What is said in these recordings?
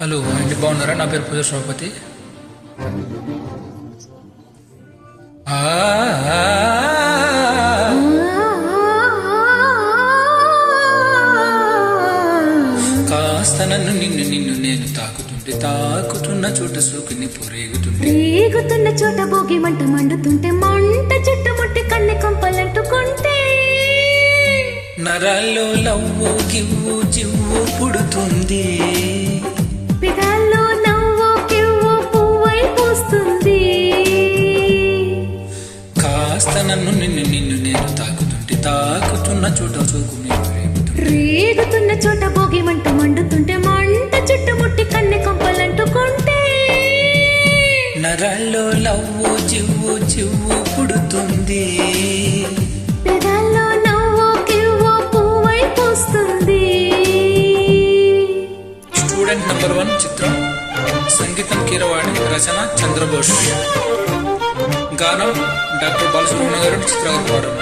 Hello అండి, బాగున్నారా? నా పేరు పూజ శ్రోపతి. కాస్త నన్ను నిన్ను నేను తాకుతున్న చోట సూకుని రేగుతున్న చోట భోగి మంట మండుతుంటే మంట చుట్టుముట్టి కన్నె కొంపలంటుకుంటే నరాల్లో లవ్వు గివ్వు జివ్వు పుడుతుంది, పిదాల్లో నవ్వు కివ్వు పువ్వై పూస్తుంది. కాస్త నన్ను నిన్ను నేను తాకుతున్న చోట సూకుని రేగుతున్న చోట భోగి మంట మండుతుంటే మంట చుట్టుముట్టి కన్నె కొంపలంటుకుంటే నరాల్లో లవ్వు జివ్వు పుడుతుంది, పిదాల్లో నవ్వు కివ్వు పువ్వై పూస్తుంది. స్టూడెంట్ నంబర్ 1 చిత్రం. సంగీతం కీరవాణి, రచన చంద్రబోస్, గానం డాక్టర్ బాలసుబ్రహ్మణ్యం గారు, చిత్రగారు.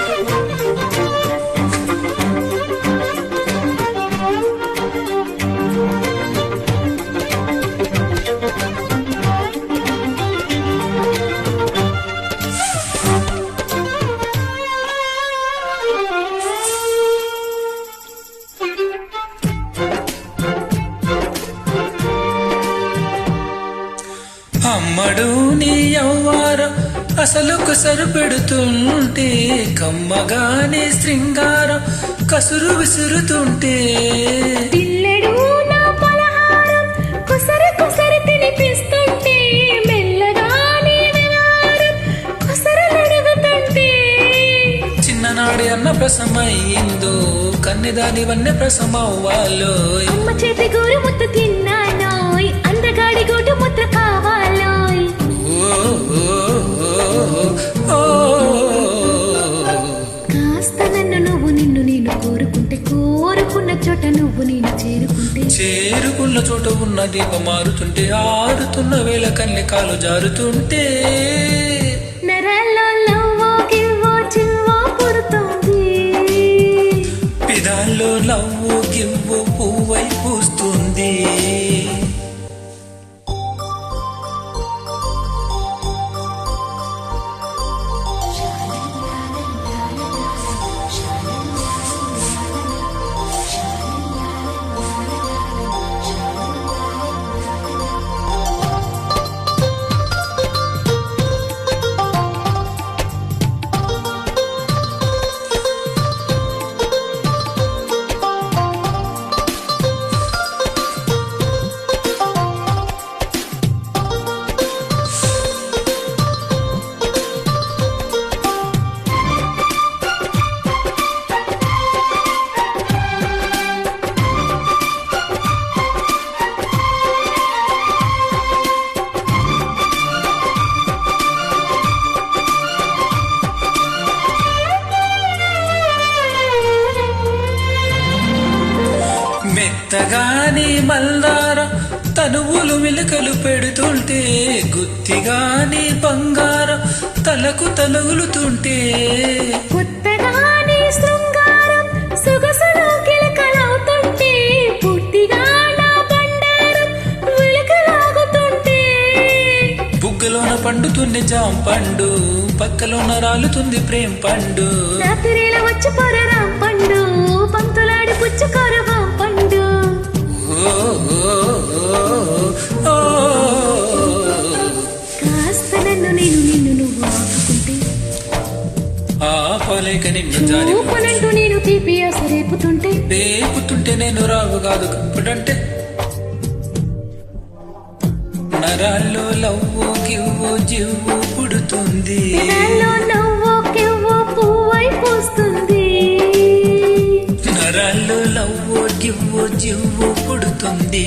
అమ్మడు నీ యవ్వారం అసలుకు సరిపెడుతుంటే, కమ్మగానే శృంగారం కసురు విసురుతుంటే, పిల్లడు నా పలహారం కుసరి కుసరి తినిపిస్తుంటే, మెల్లగానే వ్యవహారం కుసరలడుగుతుంటే, చిన్ననాడి అన్న ప్రసమయ్యిందో కన్నెదాని వన్నె ప్రసమవ్వాలో, అమ్మ చేతి గోరు ముద్దు తిన్నానోయ్, అందగాడి గోటు ముద్ర కావాలోయ్. కాస్త నన్ను నువ్వు నిన్ను నేను కోరుకుంటే, కోరుకున్న చోట నువ్వు నేను చేరుకున్న చోట ఉన్న దీపం మారుతుంటే, ఆరుతున్న వేళ కన్నె కాలు జారుతుంటే, నరాల్లో లవ్వో గివ్వో చివ్వో పుడుతుంది, పిదాల్లో లవ్వు గివ్వు పువ్వై పూస్తుంది. మెత్తగాని మల్లారం తనువులు మిలకలు పెడుతుంటే, గుత్తిగాని బంగారం తలకు తలుగులుతుంటే, కొత్తగాని శృంగారం సొగసులు కిలకలవుతుంటే, పూర్తిగా నా బండారం ఉలికలాగుతుంటే, బుగ్గలోన పండుతుంది జాం పండు, పక్కలోన రాలుతుంది ప్రేమ పండు, రాత్రిలో వచ్చి పొరరాం పండు, పంతులాడి పుచ్చుకొరవాం పండు. కాస్త నన్ను నిన్ను నువ్వు ఆపుకుంటే, ఆపలేక నిన్ను చూపునంటూ నేను తీపి ఆశ రేపుతుంటే నేను రావు కాదు కప్పుడంటే, నరాల్లో లవ్వు గివ్వు జివ్వు పుడుతుంది, పిదాల్లో నవ్వు కివ్వు పువ్వై పూస్తుంది, నరాల్లో లవ్వు గివ్వు జివ్వు పుడుతుంది.